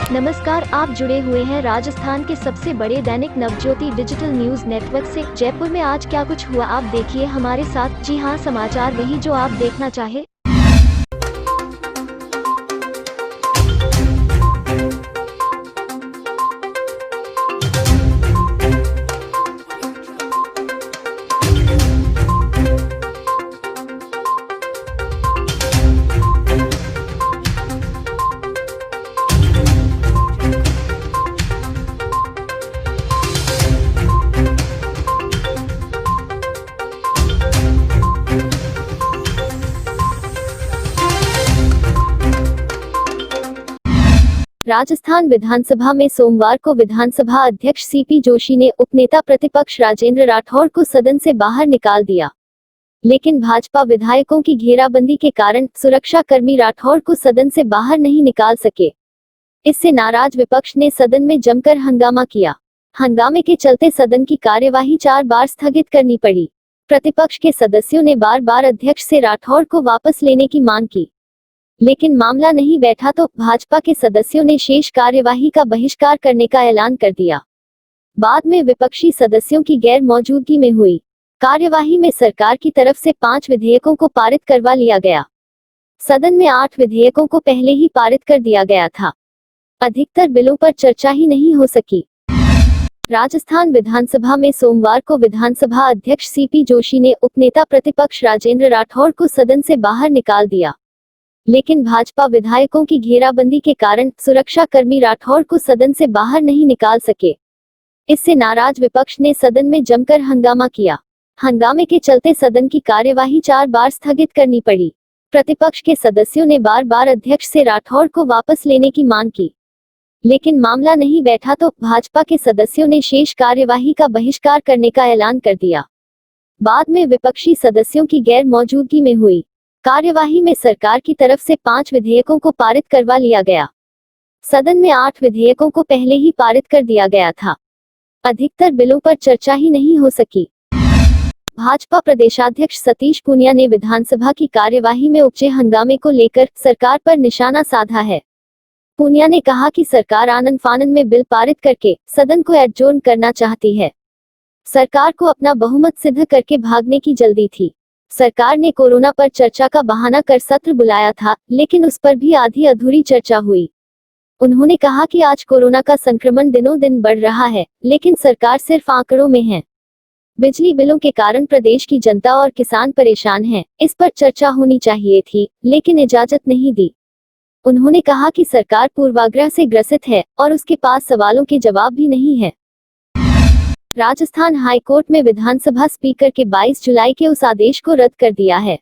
नमस्कार, आप जुड़े हुए हैं राजस्थान के सबसे बड़े Dainik Navjyoti digital news network से। जयपुर में आज क्या कुछ हुआ आप देखिए हमारे साथ। जी हां, समाचार वही जो आप देखना चाहे। राजस्थान विधानसभा में सोमवार को विधानसभा अध्यक्ष सीपी जोशी ने उपनेता प्रतिपक्ष राजेंद्र राठौड़ को सदन से बाहर निकाल दिया, लेकिन भाजपा विधायकों की घेराबंदी के कारण सुरक्षा कर्मी राठौड़ को सदन से बाहर नहीं निकाल सके। इससे नाराज विपक्ष ने सदन में जमकर हंगामा किया। हंगामे के चलते सदन की कार्यवाही 4 बार स्थगित करनी पड़ी। प्रतिपक्ष के सदस्यों ने बार बार अध्यक्ष से राठौड़ को वापस लेने की मांग की, लेकिन मामला नहीं बैठा तो भाजपा के सदस्यों ने शेष कार्यवाही का बहिष्कार करने का ऐलान कर दिया। बाद में विपक्षी सदस्यों की गैर मौजूदगी में हुई कार्यवाही में सरकार की तरफ से 5 विधेयकों को पारित करवा लिया गया। सदन में 8 विधेयकों को पहले ही पारित कर दिया गया था। अधिकतर बिलों पर चर्चा ही नहीं हो सकी। राजस्थान विधानसभा में सोमवार को विधानसभा अध्यक्ष सीपी जोशी ने उपनेता प्रतिपक्ष राजेंद्र राठौड़ को सदन से बाहर निकाल दिया, लेकिन भाजपा विधायकों की घेराबंदी के कारण सुरक्षा कर्मी राठौड़ को सदन से बाहर नहीं निकाल सके। इससे नाराज विपक्ष ने सदन में जमकर हंगामा किया। हंगामे के चलते सदन की कार्यवाही 4 बार स्थगित करनी पड़ी। प्रतिपक्ष के सदस्यों ने बार बार अध्यक्ष से राठौड़ को वापस लेने की मांग की, लेकिन मामला नहीं बैठा तो भाजपा के सदस्यों ने शेष कार्यवाही का बहिष्कार करने का ऐलान कर दिया। बाद में विपक्षी सदस्यों की गैर मौजूदगी में हुई कार्यवाही में सरकार की तरफ से 5 विधेयकों को पारित करवा लिया गया। सदन में 8 विधेयकों को पहले ही पारित कर दिया गया था। अधिकतर बिलों पर चर्चा ही नहीं हो सकी। भाजपा प्रदेशाध्यक्ष सतीश पूनिया ने विधानसभा की कार्यवाही में उपजे हंगामे को लेकर सरकार पर निशाना साधा है। पूनिया ने कहा कि सरकार आनन फानन में बिल पारित करके सदन को एडजोर्न करना चाहती है। सरकार को अपना बहुमत सिद्ध करके भागने की जल्दी थी। सरकार ने कोरोना पर चर्चा का बहाना कर सत्र बुलाया था, लेकिन उस पर भी आधी अधूरी चर्चा हुई। उन्होंने कहा कि आज कोरोना का संक्रमण दिनों दिन बढ़ रहा है, लेकिन सरकार सिर्फ आंकड़ों में है। बिजली बिलों के कारण प्रदेश की जनता और किसान परेशान हैं। इस पर चर्चा होनी चाहिए थी, लेकिन इजाजत नहीं दी। उन्होंने कहा कि सरकार पूर्वाग्रह से ग्रसित है और उसके पास सवालों के जवाब भी नहीं है। राजस्थान हाईकोर्ट में विधानसभा स्पीकर के 22 जुलाई के उस आदेश को रद्द कर दिया है,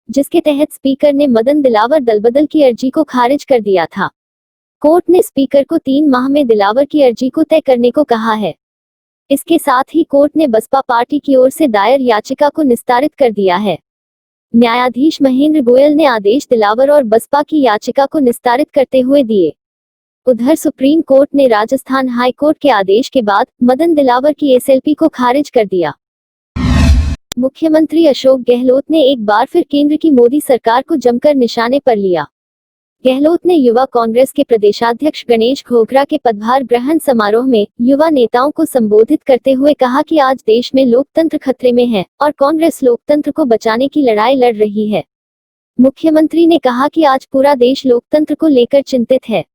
जिसके तहत स्पीकर ने मदन दिलावर दलबदल की अर्जी को खारिज कर दिया था। कोर्ट ने स्पीकर को 3 माह में दिलावर की अर्जी को तय करने को कहा है। इसके साथ ही कोर्ट ने बसपा पार्टी की ओर से दायर याचिका को निस्तारित कर दिया है। न्यायाधीश महेंद्र गोयल ने आदेश दिलावर और बसपा की याचिका को निस्तारित करते हुए दिए। उधर सुप्रीम कोर्ट ने राजस्थान हाई कोर्ट के आदेश के बाद मदन दिलावर की एसएलपी को खारिज कर दिया। मुख्यमंत्री अशोक गहलोत ने एक बार फिर केंद्र की मोदी सरकार को जमकर निशाने पर लिया। गहलोत ने युवा कांग्रेस के प्रदेशाध्यक्ष गणेश घोगरा के पदभार ग्रहण समारोह में युवा नेताओं को संबोधित करते हुए कहा कि आज देश में लोकतंत्र खतरे में है और कांग्रेस लोकतंत्र को बचाने की लड़ाई लड़ रही है। मुख्यमंत्री ने कहा कि आज पूरा देश लोकतंत्र को लेकर चिंतित है।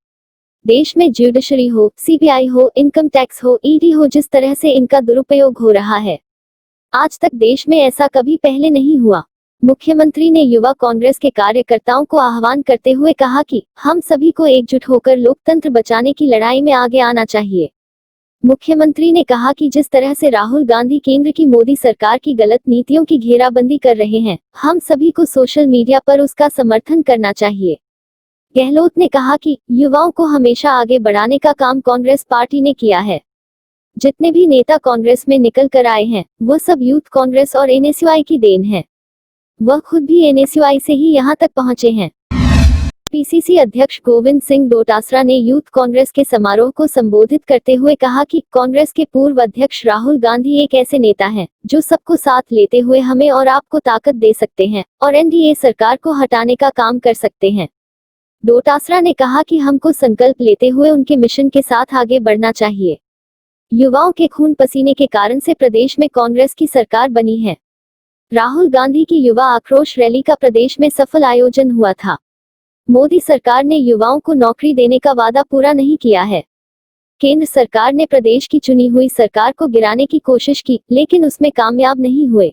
देश में ज्यूडिशरी हो, सीबीआई हो, इनकम टैक्स हो, ईडी हो, जिस तरह से इनका दुरुपयोग हो रहा है, आज तक देश में ऐसा कभी पहले नहीं हुआ। मुख्यमंत्री ने युवा कांग्रेस के कार्यकर्ताओं को आह्वान करते हुए कहा कि हम सभी को एकजुट होकर लोकतंत्र बचाने की लड़ाई में आगे आना चाहिए। मुख्यमंत्री ने कहा कि जिस तरह से राहुल गांधी केंद्र की मोदी सरकार की गलत नीतियों की घेराबंदी कर रहे हैं, हम सभी को सोशल मीडिया पर उसका समर्थन करना चाहिए। गहलोत ने कहा कि युवाओं को हमेशा आगे बढ़ाने का काम कांग्रेस पार्टी ने किया है। जितने भी नेता कांग्रेस में निकल कर आए हैं, वो सब यूथ कांग्रेस और एनएसयूआई की देन है। वह खुद भी एनएसयूआई से ही यहां तक पहुंचे हैं। पीसीसी अध्यक्ष गोविंद सिंह डोटासरा ने यूथ कांग्रेस के समारोह को संबोधित करते हुए कहा कि कांग्रेस के पूर्व अध्यक्ष राहुल गांधी एक ऐसे नेता हैं जो सबको साथ लेते हुए हमें और आपको ताकत दे सकते हैं और एनडीए सरकार को हटाने का काम कर सकते हैं। डोटासरा ने कहा कि हमको संकल्प लेते हुए उनके मिशन के साथ आगे बढ़ना चाहिए। युवाओं के खून पसीने के कारण से प्रदेश में कांग्रेस की सरकार बनी है। राहुल गांधी की युवा आक्रोश रैली का प्रदेश में सफल आयोजन हुआ था। मोदी सरकार ने युवाओं को नौकरी देने का वादा पूरा नहीं किया है। केंद्र सरकार ने प्रदेश की चुनी हुई सरकार को गिराने की कोशिश की, लेकिन उसमें कामयाब नहीं हुए।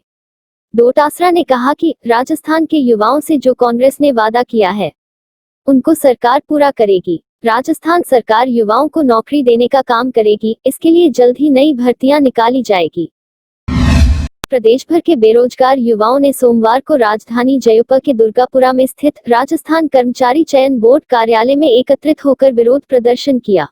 डोटासरा ने कहा कि राजस्थान के युवाओं से जो कांग्रेस ने वादा किया है उनको सरकार पूरा करेगी। राजस्थान सरकार युवाओं को नौकरी देने का काम करेगी। इसके लिए जल्द ही नई भर्तियां निकाली जाएगी। प्रदेश भर के बेरोजगार युवाओं ने सोमवार को राजधानी जयपुर के दुर्गापुरा में स्थित राजस्थान कर्मचारी चयन बोर्ड कार्यालय में एकत्रित होकर विरोध प्रदर्शन किया।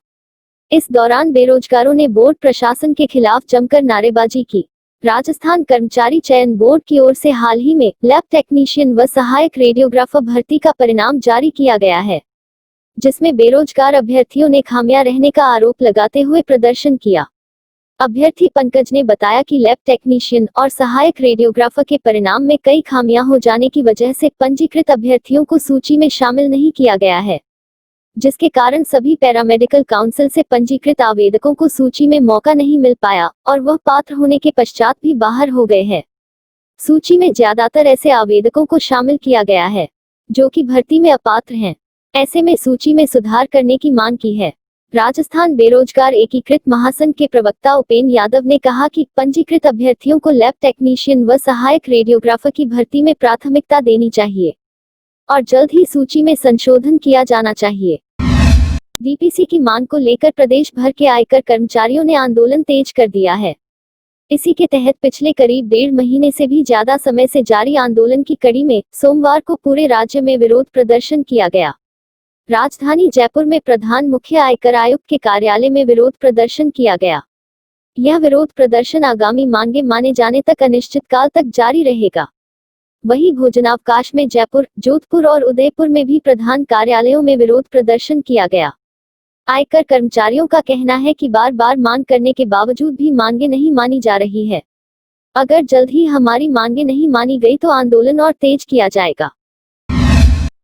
इस दौरान बेरोजगारों ने बोर्ड प्रशासन के खिलाफ जमकर नारेबाजी की। राजस्थान कर्मचारी चयन बोर्ड की ओर से हाल ही में लैब टेक्नीशियन व सहायक रेडियोग्राफर भर्ती का परिणाम जारी किया गया है, जिसमें बेरोजगार अभ्यर्थियों ने खामियां रहने का आरोप लगाते हुए प्रदर्शन किया। अभ्यर्थी पंकज ने बताया कि लैब टेक्नीशियन और सहायक रेडियोग्राफर के परिणाम में कई खामियां हो जाने की वजह से पंजीकृत अभ्यर्थियों को सूची में शामिल नहीं किया गया है, जिसके कारण सभी पैरामेडिकल काउंसिल से पंजीकृत आवेदकों को सूची में मौका नहीं मिल पाया और वह पात्र होने के पश्चात भी बाहर हो गए हैं। सूची में ज्यादातर ऐसे आवेदकों को शामिल किया गया है जो कि भर्ती में अपात्र हैं। ऐसे में सूची में सुधार करने की मांग की है। राजस्थान बेरोजगार एकीकृत महासंघ के प्रवक्ता उपेंद्र यादव ने कहा कि पंजीकृत अभ्यर्थियों को लैब टेक्नीशियन व सहायक रेडियोग्राफर की भर्ती में प्राथमिकता देनी चाहिए और जल्द ही सूची में संशोधन किया जाना चाहिए। डीपीसी की मांग को लेकर प्रदेश भर के आयकर कर्मचारियों ने आंदोलन तेज कर दिया है। इसी के तहत पिछले करीब 1.5 महीने से भी ज्यादा समय से जारी आंदोलन की कड़ी में सोमवार को पूरे राज्य में विरोध प्रदर्शन किया गया। राजधानी जयपुर में प्रधान मुख्य आयकर आयुक्त के कार्यालय में विरोध प्रदर्शन किया गया। यह विरोध प्रदर्शन आगामी मांगे माने जाने तक अनिश्चितकाल तक जारी रहेगा। वहीं भोजनावकाश में जयपुर, जोधपुर और उदयपुर में भी प्रधान कार्यालयों में विरोध प्रदर्शन किया गया। आयकर कर्मचारियों का कहना है कि बार बार मांग करने के बावजूद भी मांगे नहीं मानी जा रही है। अगर जल्द ही हमारी मांगे नहीं मानी गई तो आंदोलन और तेज किया जाएगा।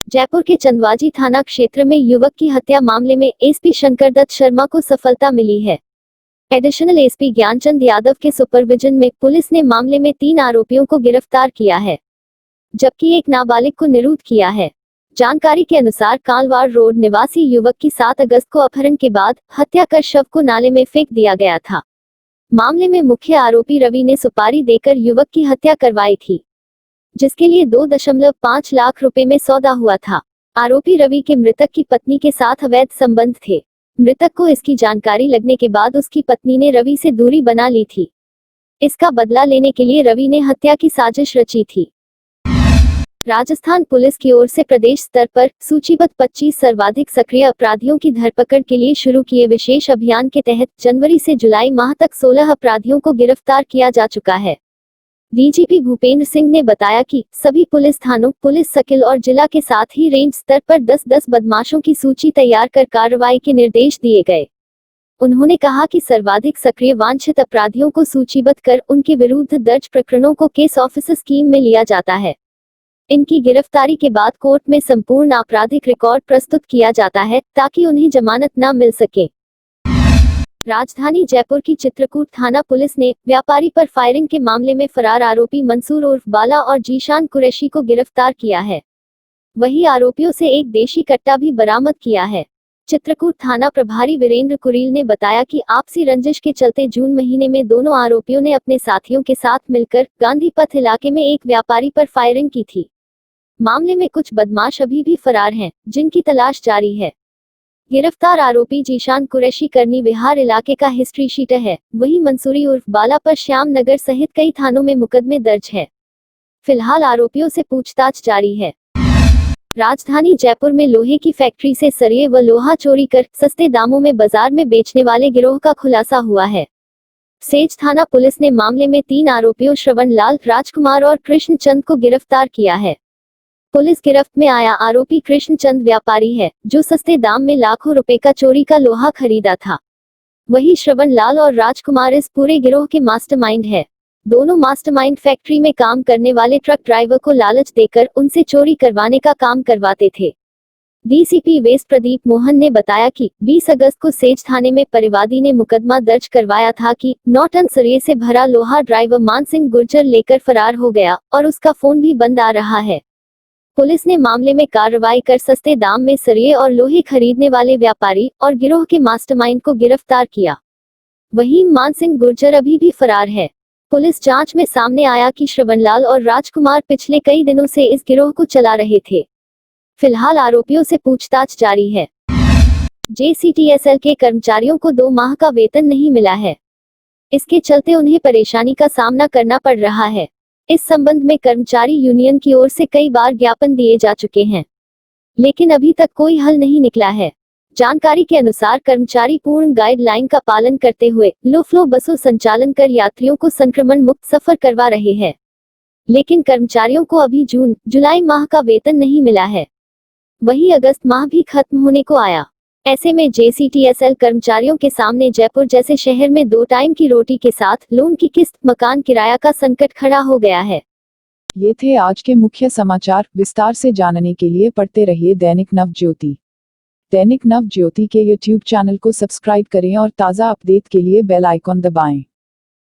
जयपुर के चंदवाजी थाना क्षेत्र में युवक की हत्या मामले में एसपी शंकरदत्त शर्मा को सफलता मिली है। एडिशनल एसपी ज्ञानचंद यादव के सुपरविजन में पुलिस ने मामले में 3 आरोपियों को गिरफ्तार किया है, जबकि एक नाबालिग को निरुद्ध किया है। जानकारी के अनुसार कालवाड़ रोड निवासी युवक की 7 अगस्त को अपहरण के बाद हत्या कर शव को नाले में फेंक दिया गया था। मामले में मुख्य आरोपी रवि ने सुपारी देकर युवक की हत्या करवाई थी, जिसके लिए 2.5 लाख रुपए में सौदा हुआ था। आरोपी रवि के मृतक की पत्नी के साथ अवैध संबंध थे। मृतक को इसकी जानकारी लगने के बाद उसकी पत्नी ने रवि से दूरी बना ली थी। इसका बदला लेने के लिए रवि ने हत्या की साजिश रची थी। राजस्थान पुलिस की ओर से प्रदेश स्तर पर सूचीबद्ध 25 सर्वाधिक सक्रिय अपराधियों की धरपकड़ के लिए शुरू किए विशेष अभियान के तहत जनवरी से जुलाई माह तक 16 अपराधियों को गिरफ्तार किया जा चुका है। डीजीपी भूपेंद्र सिंह ने बताया कि सभी पुलिस थानों, पुलिस सर्किल और जिला के साथ ही रेंज स्तर पर 10-10 बदमाशों की सूची तैयार कर कार्रवाई के निर्देश दिए गए। उन्होंने कहा कि सर्वाधिक सक्रिय वांछित अपराधियों को सूचीबद्ध कर उनके विरुद्ध दर्ज प्रकरणों को केस ऑफिसर स्कीम में लिया जाता है। इनकी गिरफ्तारी के बाद कोर्ट में संपूर्ण आपराधिक रिकॉर्ड प्रस्तुत किया जाता है ताकि उन्हें जमानत न मिल सके। राजधानी जयपुर की चित्रकूट थाना पुलिस ने व्यापारी पर फायरिंग के मामले में फरार आरोपी मंसूर उर्फ बाला और जीशान कुरैशी को गिरफ्तार किया है। वहीं आरोपियों से एक देशी कट्टा भी बरामद किया है। चित्रकूट थाना प्रभारी वीरेंद्र कुरील ने बताया कि आपसी रंजिश के चलते जून महीने में दोनों आरोपियों ने अपने साथियों के साथ मिलकर गांधी पथ इलाके में एक व्यापारी पर फायरिंग की थी। मामले में कुछ बदमाश अभी भी फरार हैं, जिनकी तलाश जारी है। गिरफ्तार आरोपी जीशान कुरैशी करनी विहार इलाके का हिस्ट्री शीटर है। वहीं मंसूरी उर्फ बाला पर श्याम नगर सहित कई थानों में मुकदमे दर्ज है। फिलहाल आरोपियों से पूछताछ जारी है। राजधानी जयपुर में लोहे की फैक्ट्री से सरिये व लोहा चोरी कर सस्ते दामों में बाजार में बेचने वाले गिरोह का खुलासा हुआ है। सेज थाना पुलिस ने मामले में 3 आरोपियों श्रवण लाल, राजकुमार और कृष्ण चंद को गिरफ्तार किया है। पुलिस गिरफ्त में आया आरोपी कृष्ण चंद व्यापारी है, जो सस्ते दाम में लाखों रुपए का चोरी का लोहा खरीदा था। वही श्रवण लाल और राजकुमार इस पूरे गिरोह के मास्टरमाइंड है। दोनों मास्टरमाइंड फैक्ट्री में काम करने वाले ट्रक ड्राइवर को लालच देकर उनसे चोरी करवाने का काम करवाते थे। डीसीपी वेस्ट प्रदीप मोहन ने बताया कि 20 अगस्त को सेज थाने में परिवादी ने मुकदमा दर्ज करवाया था कि 9 टन सरिये से भरा लोहा ड्राइवर मान सिंह गुर्जर लेकर फरार हो गया और उसका फोन भी बंद आ रहा है। पुलिस ने मामले में कार्रवाई कर सस्ते दाम में सरिये और लोहे खरीदने वाले व्यापारी और गिरोह के मास्टरमाइंड को गिरफ्तार किया। वहीं मान सिंह गुर्जर अभी भी फरार है। पुलिस जांच में सामने आया कि श्रवणलाल और राजकुमार पिछले कई दिनों से इस गिरोह को चला रहे थे। फिलहाल आरोपियों से पूछताछ जारी है। जेसीटीएसएल के कर्मचारियों को 2 माह का वेतन नहीं मिला है। इसके चलते उन्हें परेशानी का सामना करना पड़ रहा है। इस संबंध में कर्मचारी यूनियन की ओर से कई बार ज्ञापन दिए जा चुके हैं, लेकिन अभी तक कोई हल नहीं निकला है। जानकारी के अनुसार कर्मचारी पूर्ण गाइडलाइन का पालन करते हुए लो फ्लो बसों संचालन कर यात्रियों को संक्रमण मुक्त सफर करवा रहे हैं, लेकिन कर्मचारियों को अभी जून जुलाई माह का वेतन नहीं मिला है। वहीं अगस्त माह भी खत्म होने को आया। ऐसे में जेसीटीएसएल कर्मचारियों के सामने जयपुर जैसे शहर में 2 टाइम की रोटी के साथ लोन की किस्त, मकान किराया का संकट खड़ा हो गया है। ये थे आज के मुख्य समाचार। विस्तार से जानने के लिए पढ़ते रहिए दैनिक नव ज्योति। दैनिक नव ज्योति के YouTube चैनल को सब्सक्राइब करें और ताज़ा अपडेट के लिए बेल आइकॉन दबाएं।